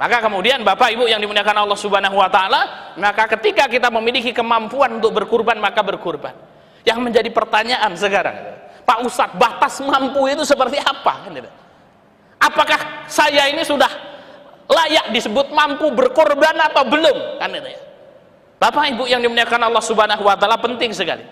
Maka kemudian Bapak Ibu yang dimuliakan Allah Subhanahu wa taala, maka ketika kita memiliki kemampuan untuk berkurban, maka berkurban. Yang menjadi pertanyaan sekarang, Pak Ustadz, batas mampu itu seperti apa? Apakah saya ini sudah layak disebut mampu berkorban atau belum? Kan itu ya. Bapak Ibu yang dimuliakan Allah Subhanahu wa taala, penting sekali.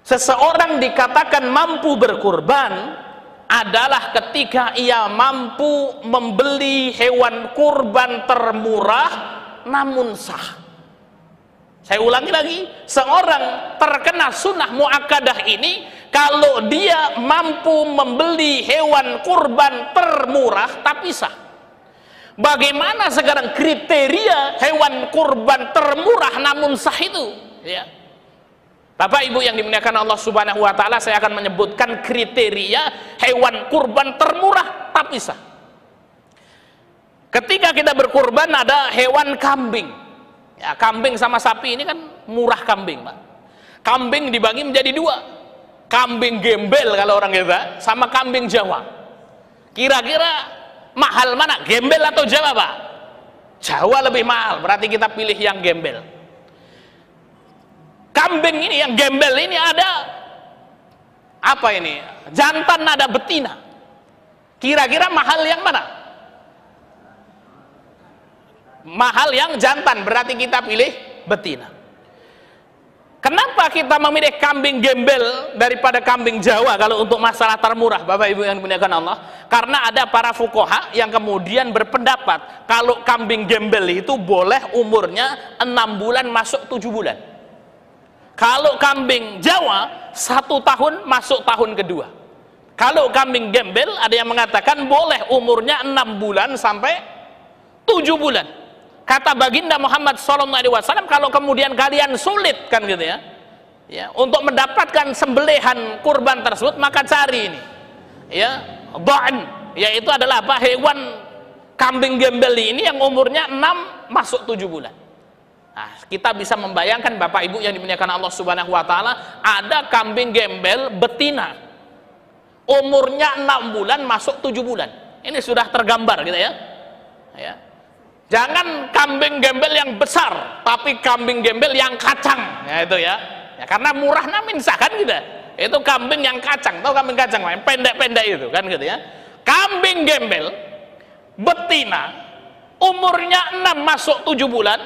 Seseorang dikatakan mampu berkurban adalah ketika ia mampu membeli hewan kurban termurah namun sah. Saya ulangi lagi, seorang terkena sunnah muakkadah ini kalau dia mampu membeli hewan kurban termurah tapi sah. Bagaimana sekarang kriteria hewan kurban termurah namun sah itu? Ya. Bapak Ibu yang dimuliakan Allah Subhanahu wa taala, saya akan menyebutkan kriteria hewan kurban termurah tapi sah. Ketika kita berkurban ada hewan kambing. Ya, kambing sama sapi ini kan murah kambing, Pak. Kambing dibagi menjadi dua. Kambing gembel kalau orang kita sama kambing Jawa. Kira-kira mahal mana? Gembel atau Jawa, Pak? Jawa lebih mahal, berarti kita pilih yang gembel. Kambing ini yang gembel ini ada apa ini? Jantan, ada betina. Kira-kira mahal yang mana? Mahal yang jantan, berarti kita pilih betina. Kenapa kita memilih kambing gembel daripada kambing Jawa kalau untuk masalah termurah, Bapak Ibu yang dimuliakan Allah? Karena ada para fuqaha yang kemudian berpendapat kalau kambing gembel itu boleh umurnya 6 bulan masuk 7 bulan. Kalau kambing Jawa 1 tahun masuk tahun kedua. Kalau kambing gembel ada yang mengatakan boleh umurnya 6 bulan sampai 7 bulan. Kata baginda Muhammad SAW, kalau kemudian kalian sulit kan gitu ya, untuk mendapatkan sembelihan kurban tersebut, maka cari ini, ya, dha'n, yaitu adalah apa, hewan kambing gembel ini yang umurnya 6 masuk 7 bulan. Nah, kita bisa membayangkan Bapak Ibu yang dimuliakan Allah Subhanahu wa taala, ada kambing gembel betina umurnya 6 bulan masuk 7 bulan. Ini sudah tergambar gitu ya. Ya. Jangan kambing gembel yang besar, tapi kambing gembel yang kacang. Ya itu ya. Ya karena murah namin sah kan gitu. Itu kambing yang kacang. Tahu kambing kacang yang pendek-pendek itu kan gitu ya. Kambing gembel betina umurnya 6 masuk 7 bulan.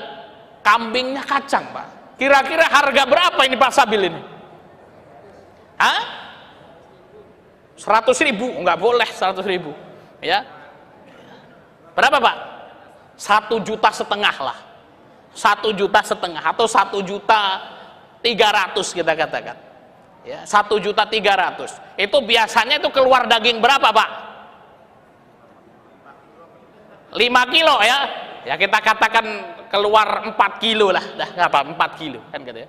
Kambingnya kacang, Pak. Kira-kira harga berapa ini Pak Sabil ini? Hah? 100.000? Enggak boleh 100.000. Ya. Berapa, Pak? 1,5 juta lah. 1,5 juta atau 1.300.000 kita katakan. Ya, 1.300.000. Itu biasanya itu keluar daging berapa, Pak? 5 kilo ya. Ya kita katakan keluar 4 kilo lah, dah apa 4 kilo kan gitu ya.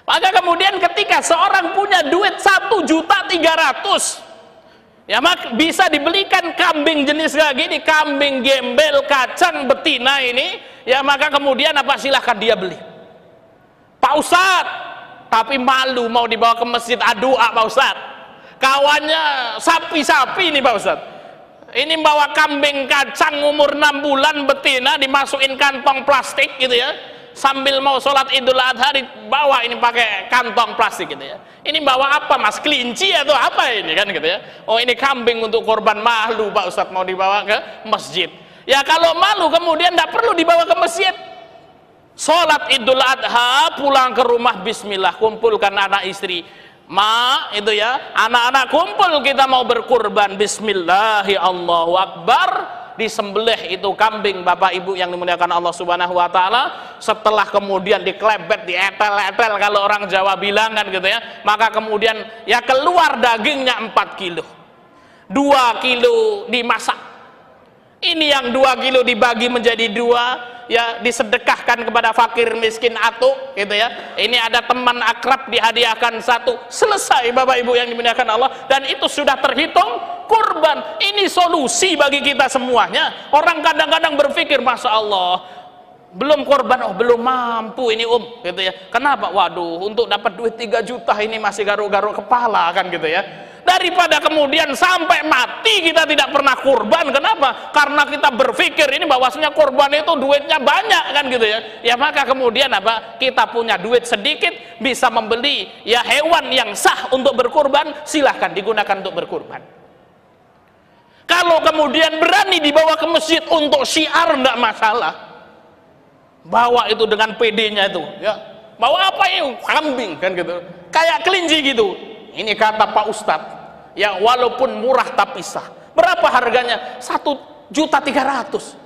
Maka kemudian ketika seorang punya duit 1.300.000, ya maka bisa dibelikan kambing jenis kayak gini, kambing gembel kacang betina ini, ya maka kemudian apa, silahkan dia beli. Pak Ustadz, tapi malu mau dibawa ke masjid, aduh Pak Ustadz, kawannya sapi-sapi ini Pak Ustadz. Ini bawa kambing kacang umur 6 bulan betina, dimasukin kantong plastik gitu ya, sambil mau sholat Idul Adha dibawa ini pakai kantong plastik gitu ya. Ini bawa apa Mas, kelinci atau apa ini kan gitu ya. Oh ini kambing untuk korban, malu Pak Ustadz mau dibawa ke masjid. Ya kalau malu kemudian tidak perlu dibawa ke masjid. Sholat Idul Adha pulang ke rumah, bismillah, kumpulkan anak istri, itu ya, anak-anak kumpul, kita mau berkurban, bismillahi Allahu Akbar, disembelih itu kambing Bapak Ibu yang dimuliakan Allah Subhanahu wa taala. Setelah kemudian diklebet, dietel-etel kalau orang Jawa bilang kan gitu ya, maka kemudian ya keluar dagingnya 4 kilo, 2 kilo dimasak, ini yang 2 kilo dibagi menjadi 2, ya disedekahkan kepada fakir miskin atuk gitu ya. Ini ada teman akrab dihadiahkan 1, selesai Bapak Ibu yang dimuliakan Allah, dan itu sudah terhitung kurban. Ini solusi bagi kita semuanya. Orang kadang-kadang berpikir, Masya Allah belum korban, oh belum mampu ini gitu ya. Kenapa? Waduh, untuk dapat duit 3 juta ini masih garuk-garuk kepala kan gitu ya. daripada kemudian sampai mati kita tidak pernah kurban. Kenapa? Karena kita berpikir ini bahwasanya kurban itu duitnya banyak kan gitu ya. Ya maka kemudian apa? Kita punya duit sedikit bisa membeli ya hewan yang sah untuk berkurban, silahkan digunakan untuk berkurban. Kalau kemudian berani dibawa ke masjid untuk syiar, enggak masalah. Bawa itu dengan PD-nya itu, ya. Bawa apa ini? Kambing kan gitu. Kayak kelinci gitu. Ini kata Pak Ustadz, ya walaupun murah tapi sah. Berapa harganya? 1.300.000.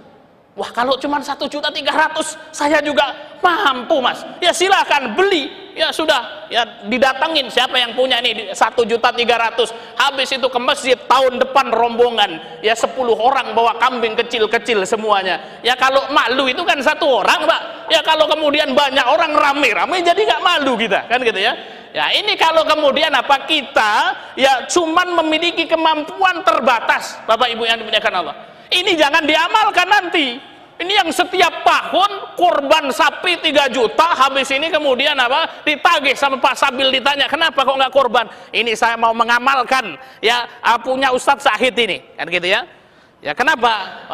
Wah, kalau cuma 1.300.000 saya juga mampu, Mas. Ya silahkan beli. Ya sudah, ya didatengin siapa yang punya ini 1.300.000. Habis itu ke masjid, tahun depan rombongan ya 10 orang bawa kambing kecil-kecil semuanya. Ya kalau malu itu kan satu orang, Pak. Ya kalau kemudian banyak orang rame-rame jadi nggak malu kita, kan gitu ya. Ya ini kalau kemudian apa kita ya cuman memiliki kemampuan terbatas, Bapak Ibu yang dimuliakan Allah. Ini jangan diamalkan nanti. Ini yang setiap tahun kurban sapi 3 juta, habis ini kemudian apa? Ditagih sama Pak Sabil, ditanya, "Kenapa kok nggak kurban?" Ini saya mau mengamalkan ya punya Ustadz Syahid ini, kan gitu ya. Ya kenapa?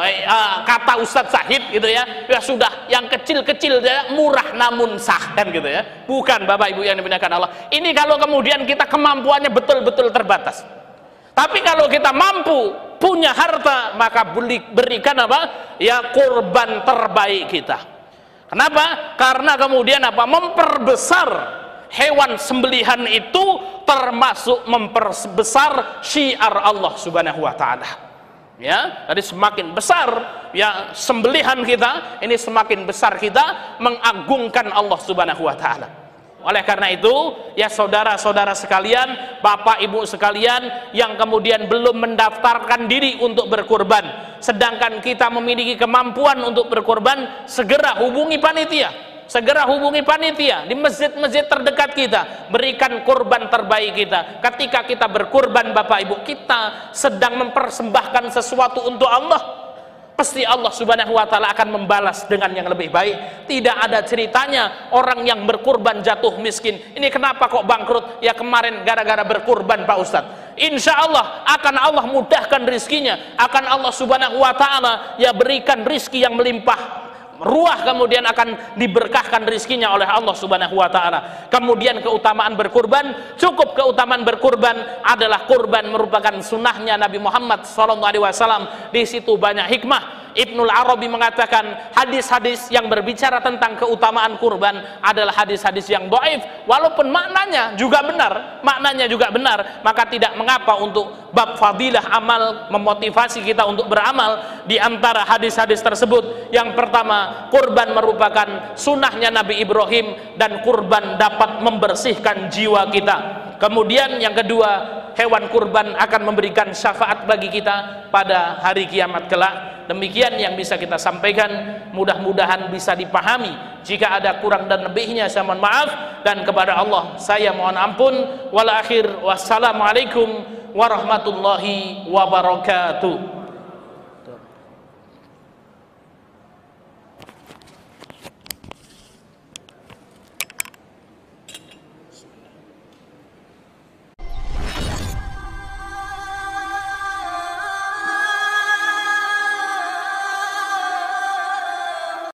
Kata Ustadz Syahid gitu ya. Ya sudah, yang kecil-kecil ya, murah namun sah, kan gitu ya. Bukan, Bapak Ibu yang dimuliakan Allah. Ini kalau kemudian kita kemampuannya betul-betul terbatas. Tapi kalau kita mampu punya harta, maka berikan apa? Ya kurban terbaik kita. Kenapa? Karena kemudian apa? Memperbesar hewan sembelihan itu termasuk memperbesar syiar Allah Subhanahu wa taala. Ya, jadi semakin besar ya sembelihan kita, ini semakin besar kita mengagungkan Allah Subhanahu wa taala. Oleh karena itu, ya saudara-saudara sekalian, bapak ibu sekalian yang kemudian belum mendaftarkan diri untuk berkurban, sedangkan kita memiliki kemampuan untuk berkurban, segera hubungi panitia. Segera hubungi panitia di masjid-masjid terdekat kita, berikan kurban terbaik kita. Ketika kita berkurban, bapak ibu, kita sedang mempersembahkan sesuatu untuk Allah. Pasti Allah Subhanahu wa taala akan membalas dengan yang lebih baik. Tidak ada ceritanya orang yang berkurban jatuh miskin. Ini kenapa kok bangkrut? Ya kemarin gara-gara berkurban, Pak Ustadz. Insya Allah akan Allah mudahkan rizkinya, akan Allah Subhanahu wa taala ya berikan rizki yang melimpah ruah, kemudian akan diberkahkan rizkinya oleh Allah Subhanahu wa taala. Kemudian keutamaan berkurban, cukup keutamaan berkurban adalah kurban merupakan sunnahnya Nabi Muhammad SAW. Di situ banyak hikmah. Ibnul Arabi mengatakan hadis-hadis yang berbicara tentang keutamaan kurban adalah hadis-hadis yang dhaif, walaupun maknanya juga benar, maka tidak mengapa untuk bab fadilah amal, memotivasi kita untuk beramal. Di antara hadis-hadis tersebut, yang pertama, kurban merupakan sunnahnya Nabi Ibrahim dan kurban dapat membersihkan jiwa kita. Kemudian yang kedua, hewan kurban akan memberikan syafaat bagi kita pada hari kiamat kelak. Demikian yang bisa kita sampaikan, mudah-mudahan bisa dipahami. Jika ada kurang dan lebihnya saya mohon maaf, dan kepada Allah saya mohon ampun. Wal akhir, wassalamualaikum warahmatullahi wabarakatuh.